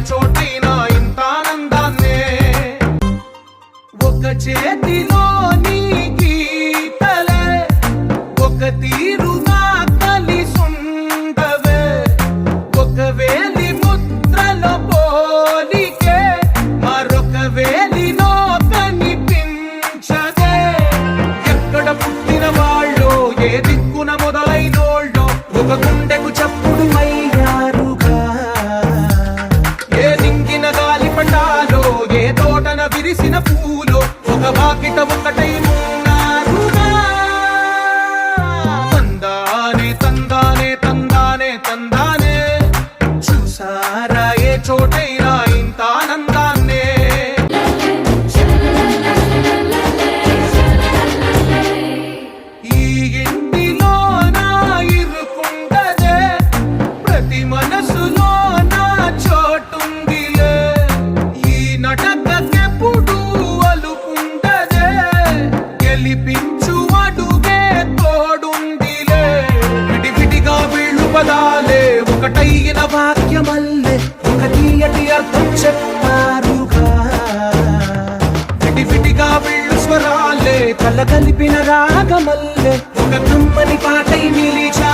చోటైనా ఇంత ఆనందాన్నే ఒక చేతిలో నీ గీతలే ఒక తీరుగా కలిసుండవే ఒక వేలి ముద్రలో పోలికే మరొక వేలిలో కనిపించదే ఎక్కడ పుట్టిన వాళ్ళో ఏ దిక్కున మొదలైనోళ్ళో ఒక గుండెకు చప్పుడు అయ్యారుగా ఏ దింగిన గాలి పటాలో ఏ తోటన విరిసిన పూలో ఒక వాకిట ఒకటై ఉన్నారుగా తందానే తందానే తందానే తందానే చూసారా ఏ చోటైనా ఇంత ఆనందాన్నే ఈ ఇంటిలో నా ఇరుకుండదే ప్రతి మనసులో నా చోటుందిలే ఈ నటకెప్పుడు అలుపుండదే గెలిపించు అడుగే తోడుందిలే విడివిడిగా వీళ్ళు పదాలే ఒకటైన వాక్యమల్లే ఒక తీయటి అర్థం చెప్పారుగా విడివిడిగా వీళ్ళు స్వరాలే కల కలిపిన రాగమల్లే ఒక కమ్మని పాటై నిలిచా